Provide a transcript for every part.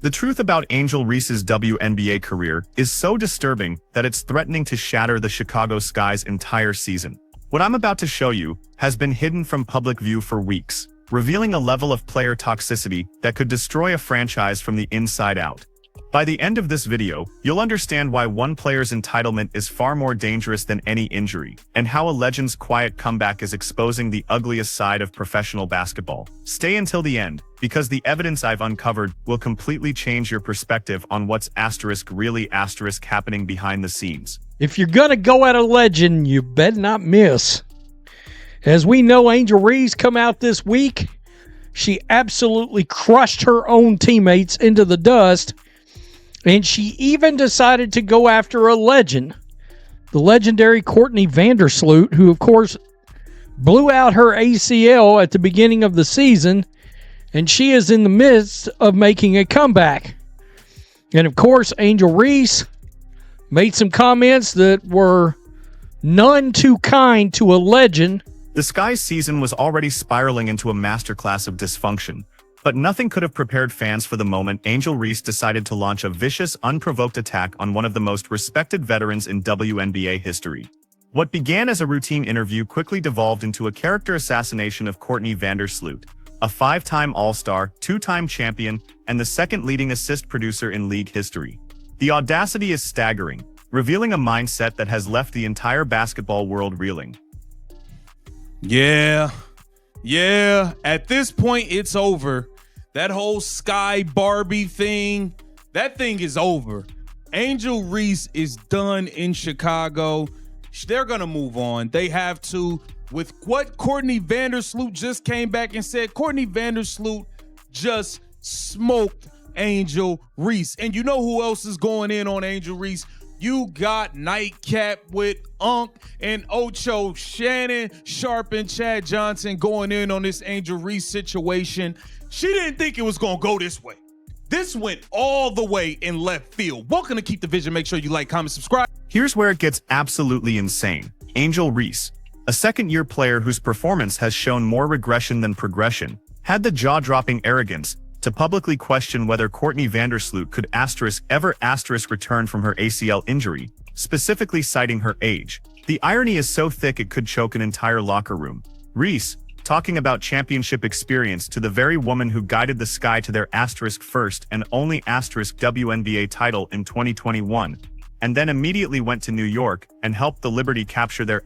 The truth about Angel Reese's WNBA career is so disturbing that it's threatening to shatter the Chicago Sky's entire season. What I'm about to show you has been hidden from public view for weeks, revealing a level of player toxicity that could destroy a franchise from the inside out. By the end of this video, you'll understand why one player's entitlement is far more dangerous than any injury, and how a legend's quiet comeback is exposing the ugliest side of professional basketball. Stay until the end, because the evidence I've uncovered will completely change your perspective on what's really happening behind the scenes. If you're gonna go at a legend, you better not miss. As we know, Angel Reese come out this week. She absolutely crushed her own teammates into the dust. And she even decided to go after a legend, the legendary Courtney Vandersloot, who, of course, blew out her ACL at the beginning of the season, and she is in the midst of making a comeback. And, of course, Angel Reese made some comments that were none too kind to a legend. The Sky's season was already spiraling into a masterclass of dysfunction. But nothing could have prepared fans for the moment Angel Reese decided to launch a vicious, unprovoked attack on one of the most respected veterans in WNBA history. What began as a routine interview quickly devolved into a character assassination of Courtney Vandersloot, a 5-time All-Star, 2-time champion, and the second leading assist producer in league history. The audacity is staggering, revealing a mindset that has left the entire basketball world reeling. Yeah, at this point, it's over. That whole Sky Barbie thing, that thing is over. Angel Reese is done in Chicago. They're going to move on. They have to. With what Courtney Vandersloot just came back and said, Courtney Vandersloot just smoked Angel Reese. And you know who else is going in on Angel Reese? You got Nightcap with Unk and Ocho, Shannon Sharp and Chad Johnson going in on this Angel Reese situation. She didn't think it was going to go this way. This went all the way in left field. Welcome to Keep the Vision. Make sure you like, comment, subscribe. Here's where it gets absolutely insane. Angel Reese, a second-year player whose performance has shown more regression than progression, had the jaw-dropping arrogance to publicly question whether Courtney Vandersloot could ever return from her ACL injury, specifically citing her age. The irony is so thick it could choke an entire locker room. Reese, talking about championship experience to the very woman who guided the Sky to their first and only WNBA title in 2021, and then immediately went to New York and helped the Liberty capture their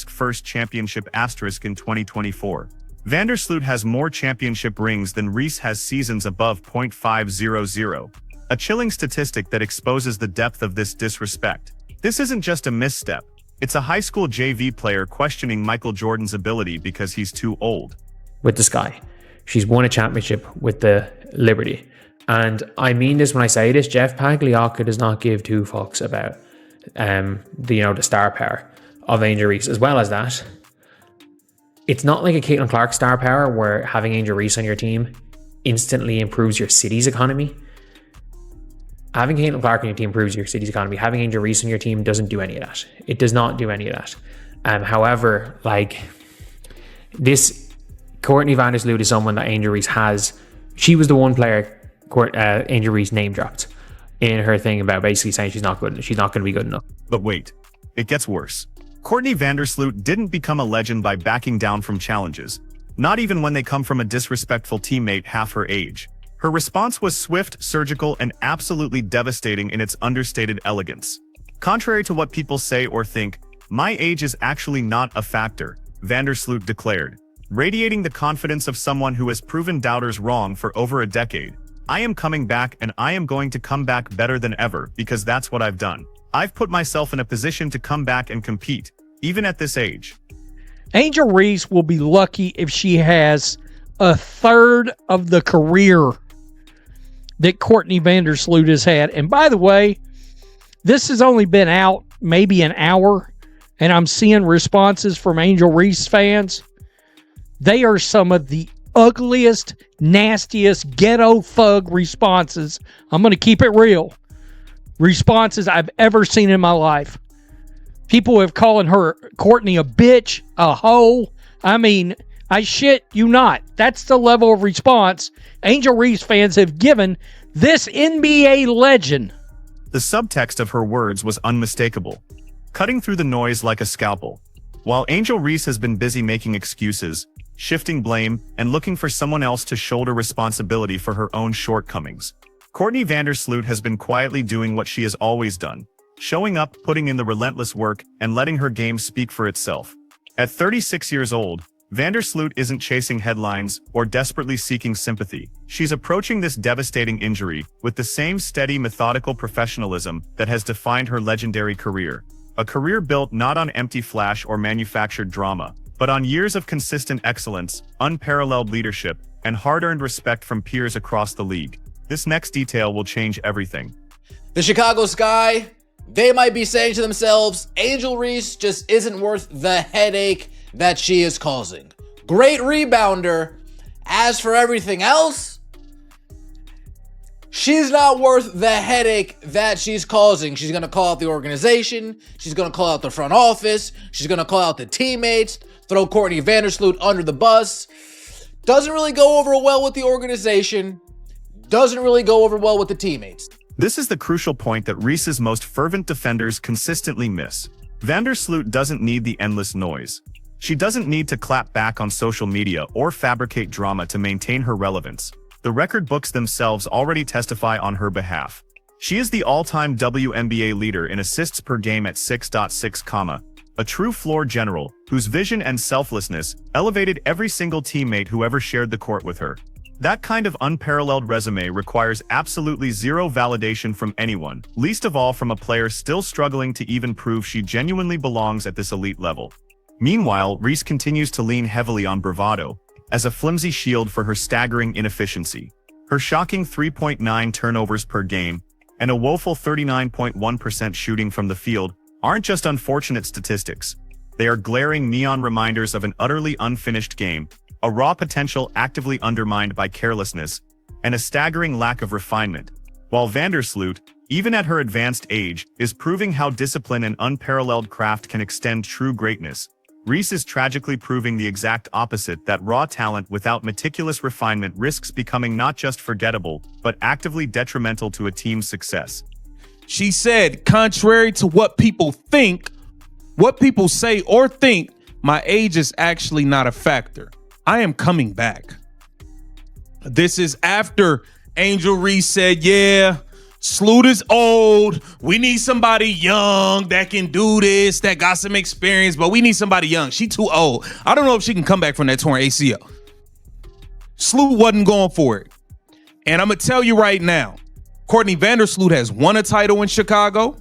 first championship in 2024. Vandersloot has more championship rings than Reese has seasons above .500, a chilling statistic that exposes the depth of this disrespect. This isn't just a misstep, it's a high school JV player questioning Michael Jordan's ability because he's too old. With the Sky, she's won a championship with the Liberty. And I mean this when I say this, Jeff Pagliocca does not give two fucks about the star power of Angel Reese. As well as that, it's not like a Caitlin Clark star power where having Angel Reese on your team instantly improves your city's economy. Having Caitlin Clark on your team improves your city's economy. Having Angel Reese on your team doesn't do any of that. It does not do any of that. However, this Courtney Vandersloot is someone that Angel Reese has. She was the one player Angel Reese name dropped in her thing about basically saying she's not good. She's not going to be good enough. But wait, it gets worse. Courtney Vandersloot didn't become a legend by backing down from challenges, not even when they come from a disrespectful teammate half her age. Her response was swift, surgical, and absolutely devastating in its understated elegance. Contrary to what people say or think, my age is actually not a factor, Vandersloot declared, radiating the confidence of someone who has proven doubters wrong for over a decade. I am coming back, and I am going to come back better than ever because that's what I've done. I've put myself in a position to come back and compete, even at this age. Angel Reese will be lucky if she has a third of the career that Courtney Vandersloot has had. And by the way, this has only been out maybe an hour, and I'm seeing responses from Angel Reese fans. They are some of the ugliest, nastiest, ghetto thug responses. I'm going to keep it real. Responses I've ever seen in my life. People have calling her Courtney a bitch, a hoe. I mean, I shit you not. That's the level of response Angel Reese fans have given This NBA legend. The subtext of her words was unmistakable, cutting through the noise like a scalpel. While Angel Reese has been busy making excuses, shifting blame, and looking for someone else to shoulder responsibility for her own shortcomings, Courtney Vandersloot has been quietly doing what she has always done, showing up, putting in the relentless work, and letting her game speak for itself. At 36 years old, Vandersloot isn't chasing headlines or desperately seeking sympathy. She's approaching this devastating injury with the same steady, methodical professionalism that has defined her legendary career. A career built not on empty flash or manufactured drama, but on years of consistent excellence, unparalleled leadership, and hard-earned respect from peers across the league. This next detail will change everything. The Chicago Sky, they might be saying to themselves, Angel Reese just isn't worth the headache that she is causing. Great rebounder. As for everything else, she's not worth the headache that she's causing. She's going to call out the organization. She's going to call out the front office. She's going to call out the teammates, throw Courtney Vandersloot under the bus. Doesn't really go over well with the organization. Doesn't really go over well with the teammates. This is the crucial point that Reese's most fervent defenders consistently miss. Vandersloot doesn't need the endless noise. She doesn't need to clap back on social media or fabricate drama to maintain her relevance. The record books themselves already testify on her behalf. She is the all-time WNBA leader in assists per game at 6.6, a true floor general whose vision and selflessness elevated every single teammate who ever shared the court with her. That kind of unparalleled resume requires absolutely zero validation from anyone, least of all from a player still struggling to even prove she genuinely belongs at this elite level. Meanwhile, Reese continues to lean heavily on bravado as a flimsy shield for her staggering inefficiency. Her shocking 3.9 turnovers per game and a woeful 39.1% shooting from the field aren't just unfortunate statistics. They are glaring neon reminders of an utterly unfinished game, a raw potential actively undermined by carelessness, and a staggering lack of refinement. While Vandersloot, even at her advanced age, is proving how discipline and unparalleled craft can extend true greatness, Reese is tragically proving the exact opposite, that raw talent without meticulous refinement risks becoming not just forgettable, but actively detrimental to a team's success. She said, contrary to what people think, what people say or think, my age is actually not a factor. I am coming back. This is after Angel Reese said, yeah, Sloot is old. We need somebody young that can do this, that got some experience, but we need somebody young. She too old. I don't know if she can come back from that torn ACL. Sloot wasn't going for it. And I'm going to tell you right now, Courtney Vandersloot has won a title in Chicago,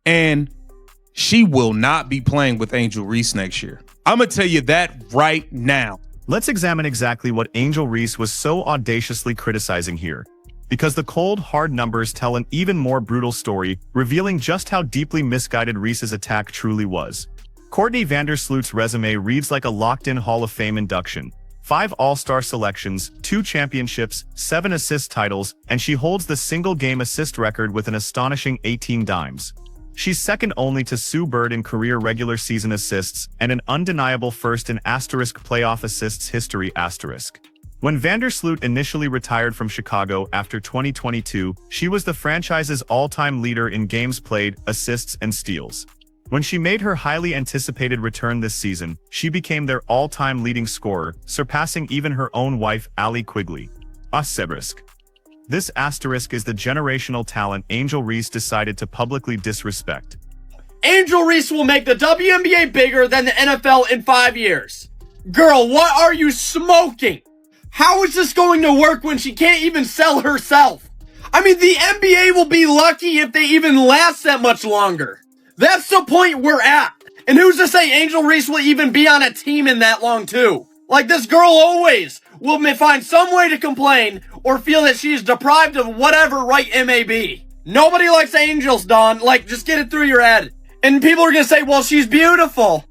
and she will not be playing with Angel Reese next year. I'm going to tell you that right now. Let's examine exactly what Angel Reese was so audaciously criticizing here, because the cold, hard numbers tell an even more brutal story, revealing just how deeply misguided Reese's attack truly was. Courtney Vandersloot's resume reads like a locked-in Hall of Fame induction. 5 All-Star selections, 2 championships, 7 assist titles, and she holds the single-game assist record with an astonishing 18 dimes. She's second only to Sue Bird in career regular season assists and an undeniable first in playoff assists history. When Vandersloot initially retired from Chicago after 2022, she was the franchise's all-time leader in games played, assists, and steals. When she made her highly anticipated return this season, she became their all-time leading scorer, surpassing even her own wife, Allie Quigley. This asterisk is the generational talent Angel Reese decided to publicly disrespect. Angel Reese will make the WNBA bigger than the NFL in 5 years. Girl, what are you smoking? How is this going to work when she can't even sell herself? I mean, the NBA will be lucky if they even last that much longer. That's the point we're at. And who's to say Angel Reese will even be on a team in that long too? Like, this girl always will find some way to complain or feel that she's deprived of whatever right it may be. Nobody likes angels, Dawn. Like, just get it through your head. And people are going to say, well, she's beautiful.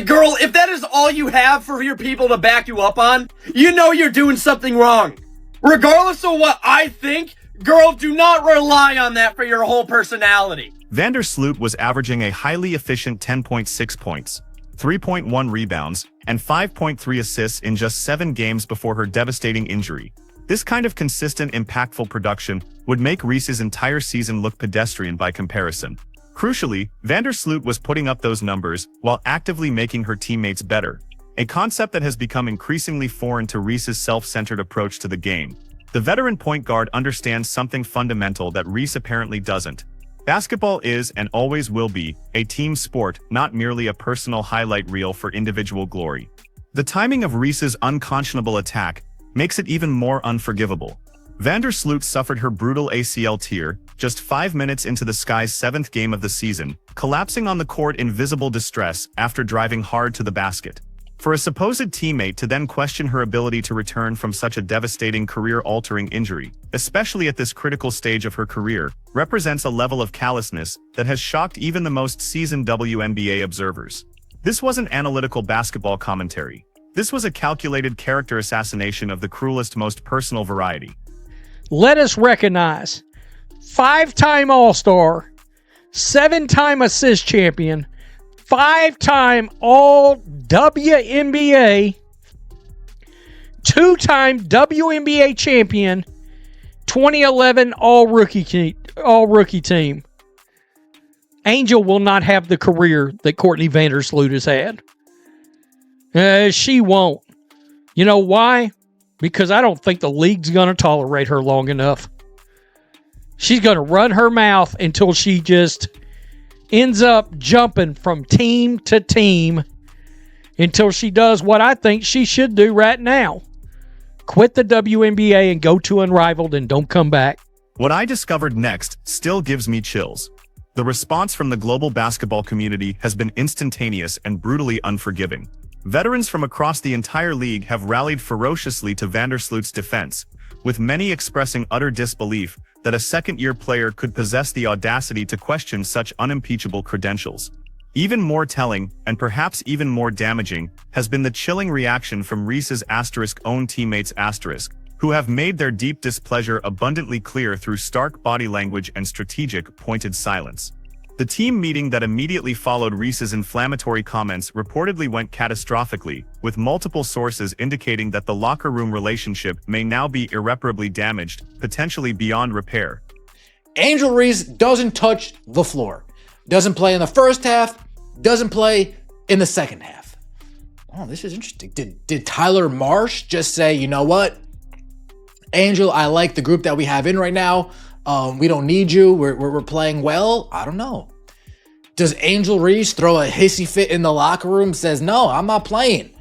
Girl, if that is all you have for your people to back you up on, you know you're doing something wrong. Regardless of what I think, girl, do not rely on that for your whole personality. Vandersloot was averaging a highly efficient 10.6 points, 3.1 rebounds, and 5.3 assists in just 7 games before her devastating injury. This kind of consistent, impactful production would make Reese's entire season look pedestrian by comparison. Crucially, Vandersloot was putting up those numbers while actively making her teammates better, a concept that has become increasingly foreign to Reese's self-centered approach to the game. The veteran point guard understands something fundamental that Reese apparently doesn't. Basketball is, and always will be, a team sport, not merely a personal highlight reel for individual glory. The timing of Reese's unconscionable attack makes it even more unforgivable. Vandersloot suffered her brutal ACL tear just 5 minutes into the Sky's 7th game of the season, collapsing on the court in visible distress after driving hard to the basket. For a supposed teammate to then question her ability to return from such a devastating career-altering injury, especially at this critical stage of her career, represents a level of callousness that has shocked even the most seasoned WNBA observers. This wasn't analytical basketball commentary. This was a calculated character assassination of the cruelest, most personal variety. Let us recognize 5-time All-Star, 7-time assist champion, 5-time All WNBA, 2-time WNBA champion, 2011 All Rookie team. Angel will not have the career that Courtney Vandersloot has had. She won't. You know why? Because I don't think the league's going to tolerate her long enough. She's going to run her mouth until she just ends up jumping from team to team until she does what I think she should do right now. Quit the WNBA and go to Unrivaled and don't come back. What I discovered next still gives me chills. The response from the global basketball community has been instantaneous and brutally unforgiving. Veterans from across the entire league have rallied ferociously to Vandersloot's defense, with many expressing utter disbelief that a second-year player could possess the audacity to question such unimpeachable credentials. Even more telling, and perhaps even more damaging, has been the chilling reaction from Reese's own teammates who have made their deep displeasure abundantly clear through stark body language and strategic, pointed silence. The team meeting that immediately followed Reese's inflammatory comments reportedly went catastrophically, with multiple sources indicating that the locker room relationship may now be irreparably damaged, potentially beyond repair. Angel Reese doesn't touch the floor. Doesn't play in the first half, doesn't play in the second half. Oh, this is interesting. Did Tyler Marsh just say, you know what? Angel, I like the group that we have in right now. We don't need you. We're playing well. I don't know. Does Angel Reese throw a hissy fit in the locker room? Says, no, I'm not playing.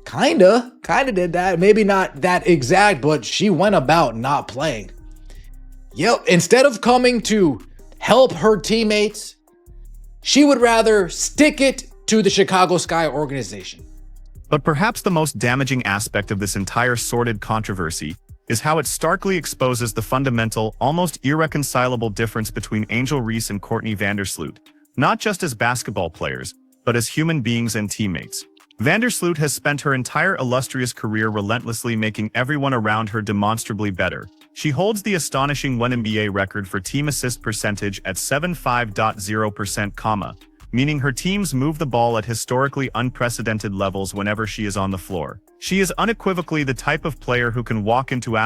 Kinda did that. Maybe not that exact, but she went about not playing. Yep. Instead of coming to help her teammates, she would rather stick it to the Chicago Sky organization. But perhaps the most damaging aspect of this entire sordid controversy is how it starkly exposes the fundamental, almost irreconcilable difference between Angel Reese and Courtney Vandersloot, not just as basketball players, but as human beings and teammates. Vandersloot has spent her entire illustrious career relentlessly making everyone around her demonstrably better. She holds the astonishing WNBA record for team assist percentage at 75.0%, meaning her teams move the ball at historically unprecedented levels whenever she is on the floor. She is unequivocally the type of player who can walk into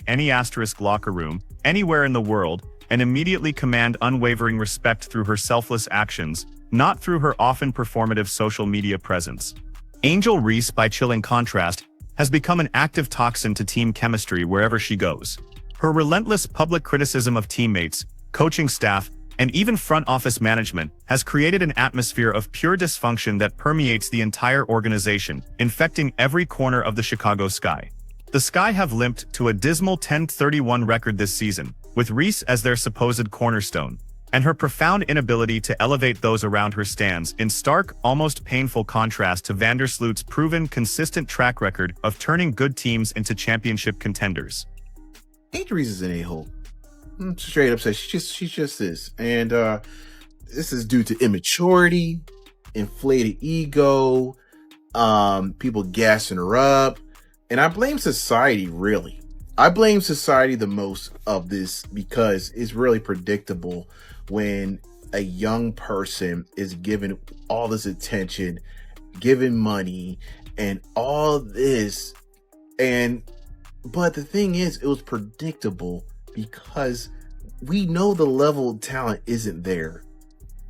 any locker room, anywhere in the world, and immediately command unwavering respect through her selfless actions, not through her often performative social media presence. Angel Reese, by chilling contrast, has become an active toxin to team chemistry wherever she goes. Her relentless public criticism of teammates, coaching staff, and even front office management has created an atmosphere of pure dysfunction that permeates the entire organization, infecting every corner of the Chicago Sky. The Sky have limped to a dismal 10-31 record this season, with Reese as their supposed cornerstone, and her profound inability to elevate those around her stands in stark, almost painful contrast to Vandersloot's proven, consistent track record of turning good teams into championship contenders. Angel Reese is an a-hole. Straight up says she's just this, and this is due to immaturity, inflated ego, people gassing her up, and I blame society. Really, I blame society the most of this because it's really predictable when a young person is given all this attention, given money, and all this, and But the thing is, it was predictable because we know the level of talent isn't there.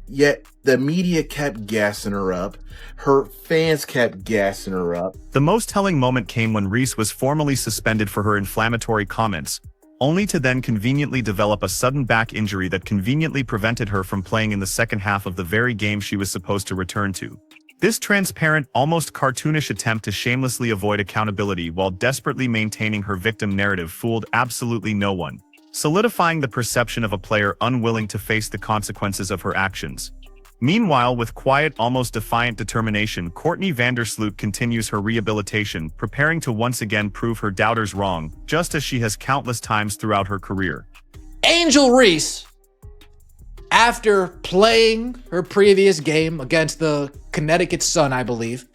Yet the media kept gassing her up. Her fans kept gassing her up. The most telling moment came when Reese was formally suspended for her inflammatory comments, only to then conveniently develop a sudden back injury that conveniently prevented her from playing in the second half of the very game she was supposed to return to. This transparent, almost cartoonish attempt to shamelessly avoid accountability while desperately maintaining her victim narrative fooled absolutely no one, solidifying the perception of a player unwilling to face the consequences of her actions. Meanwhile, with quiet, almost defiant determination, Courtney Vandersloot continues her rehabilitation, preparing to once again prove her doubters wrong, just as she has countless times throughout her career. Angel Reese, after playing her previous game against the Connecticut Sun, I believe,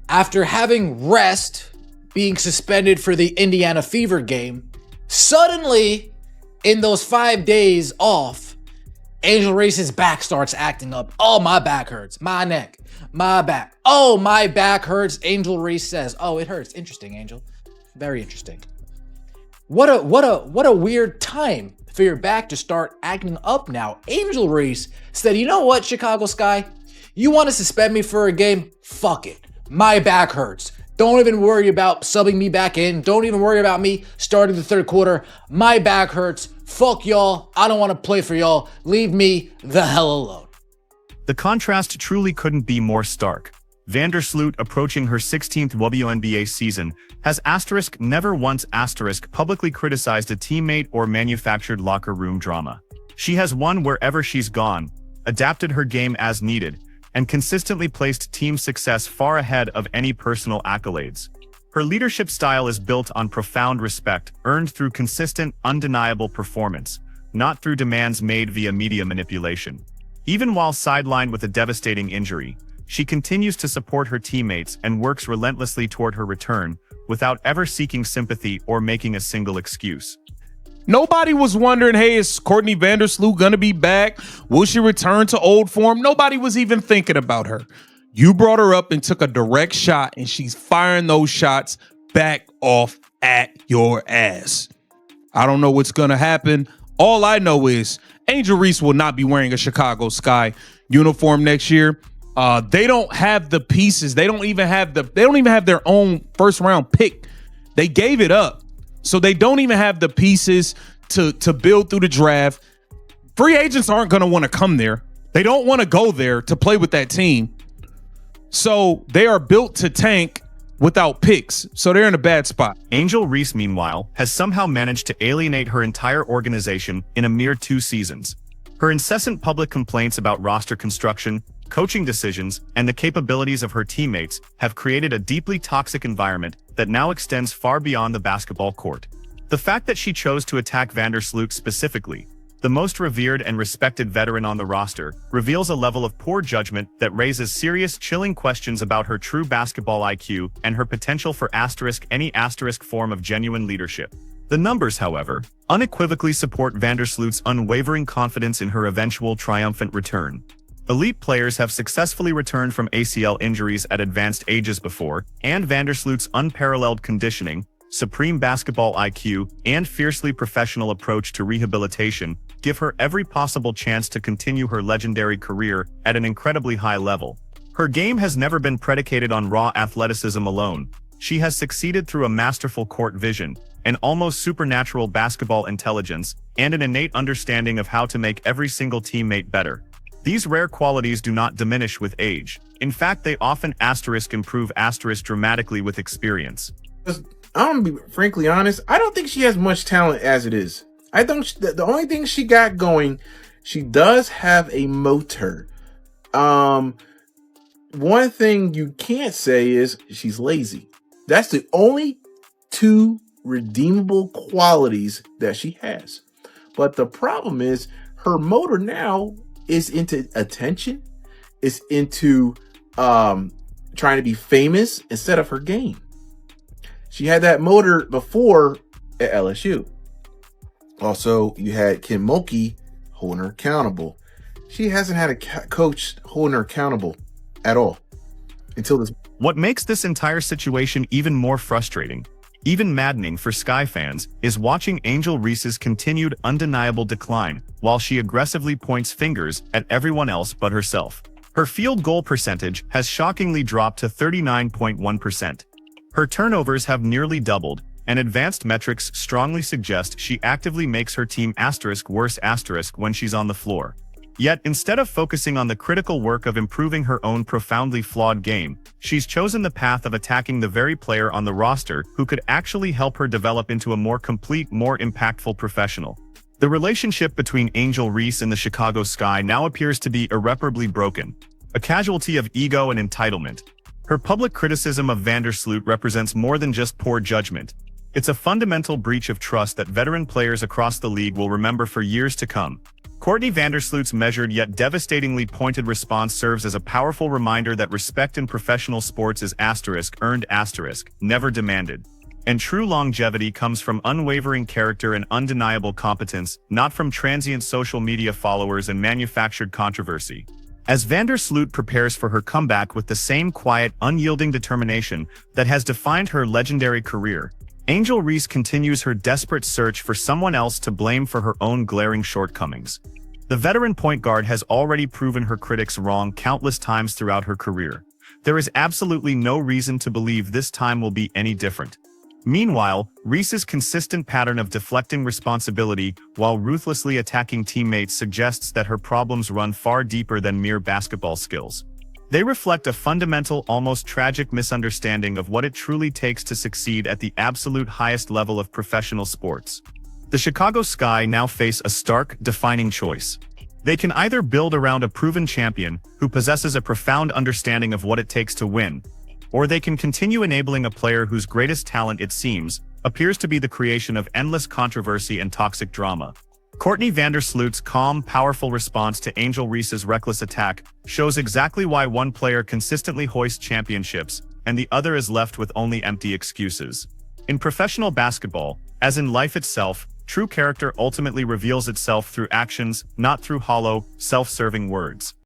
after having rest, being suspended for the Indiana Fever game, suddenly, in those 5 days off, Angel Reese's back starts acting up. Oh, my back hurts. My neck. My back. Oh, my back hurts. Angel Reese says, oh, it hurts. Interesting, Angel. Very interesting. What a weird time for your back to start acting up now. Angel Reese said, you know what, Chicago Sky? You want to suspend me for a game? Fuck it. My back hurts. Don't even worry about subbing me back in. Don't even worry about me starting the third quarter. My back hurts. Fuck y'all. I don't want to play for y'all. Leave me the hell alone. The contrast truly couldn't be more stark. Vandersloot, approaching her 16th WNBA season, has never once publicly criticized a teammate or manufactured locker room drama. She has won wherever she's gone, adapted her game as needed, and consistently placed team success far ahead of any personal accolades. Her leadership style is built on profound respect, earned through consistent, undeniable performance, not through demands made via media manipulation. Even while sidelined with a devastating injury, she continues to support her teammates and works relentlessly toward her return, without ever seeking sympathy or making a single excuse. Nobody was wondering, hey, is Courtney Vandersloot going to be back? Will she return to old form? Nobody was even thinking about her. You brought her up and took a direct shot, and she's firing those shots back off at your ass. I don't know what's going to happen. All I know is Angel Reese will not be wearing a Chicago Sky uniform next year. They don't have the pieces. They don't even have their own first round pick. They gave it up. So they don't even have the pieces to build through the draft. Free agents aren't going to want to come there. They don't want to go there to play with that team. So they are built to tank without picks. So they're in a bad spot. Angel Reese, meanwhile, has somehow managed to alienate her entire organization in a mere 2 seasons. Her incessant public complaints about roster construction, coaching decisions, and the capabilities of her teammates have created a deeply toxic environment that now extends far beyond the basketball court. The fact that she chose to attack Vandersloot specifically, the most revered and respected veteran on the roster, reveals a level of poor judgment that raises serious, chilling questions about her true basketball IQ and her potential for any form of genuine leadership. The numbers, however, unequivocally support Vandersloot's unwavering confidence in her eventual triumphant return. Elite players have successfully returned from ACL injuries at advanced ages before, and Vandersloot's unparalleled conditioning, supreme basketball IQ, and fiercely professional approach to rehabilitation give her every possible chance to continue her legendary career at an incredibly high level. Her game has never been predicated on raw athleticism alone. She has succeeded through a masterful court vision, an almost supernatural basketball intelligence, and an innate understanding of how to make every single teammate better. These rare qualities do not diminish with age. In fact, they often improve dramatically with experience. I'm gonna be frankly honest. I don't think she has much talent as it is. I think the only thing she got going, she does have a motor. One thing you can't say is she's lazy. That's the only 2 redeemable qualities that she has. But the problem is her motor now is into attention. It's into trying to be famous instead of her game. She had that motor before at LSU. Also, you had Kim Mulkey holding her accountable. She hasn't had a coach holding her accountable at all until this. What makes this entire situation even more frustrating, even maddening for Sky fans, is watching Angel Reese's continued undeniable decline while she aggressively points fingers at everyone else but herself. Her field goal percentage has shockingly dropped to 39.1%. Her turnovers have nearly doubled, and advanced metrics strongly suggest she actively makes her team worse when she's on the floor. Yet, instead of focusing on the critical work of improving her own profoundly flawed game, she's chosen the path of attacking the very player on the roster who could actually help her develop into a more complete, more impactful professional. The relationship between Angel Reese and the Chicago Sky now appears to be irreparably broken, a casualty of ego and entitlement. Her public criticism of Vandersloot represents more than just poor judgment. It's a fundamental breach of trust that veteran players across the league will remember for years to come. Courtney Vandersloot's measured yet devastatingly pointed response serves as a powerful reminder that respect in professional sports is earned, never demanded. And true longevity comes from unwavering character and undeniable competence, not from transient social media followers and manufactured controversy. As Vandersloot prepares for her comeback with the same quiet, unyielding determination that has defined her legendary career, Angel Reese continues her desperate search for someone else to blame for her own glaring shortcomings. The veteran point guard has already proven her critics wrong countless times throughout her career. There is absolutely no reason to believe this time will be any different. Meanwhile, Reese's consistent pattern of deflecting responsibility while ruthlessly attacking teammates suggests that her problems run far deeper than mere basketball skills. They reflect a fundamental, almost tragic misunderstanding of what it truly takes to succeed at the absolute highest level of professional sports. The Chicago Sky now face a stark, defining choice. They can either build around a proven champion who possesses a profound understanding of what it takes to win, or they can continue enabling a player whose greatest talent, it seems, appears to be the creation of endless controversy and toxic drama. Courtney Vandersloot's calm, powerful response to Angel Reese's reckless attack shows exactly why one player consistently hoists championships and the other is left with only empty excuses. In professional basketball, as in life itself, true character ultimately reveals itself through actions, not through hollow, self-serving words.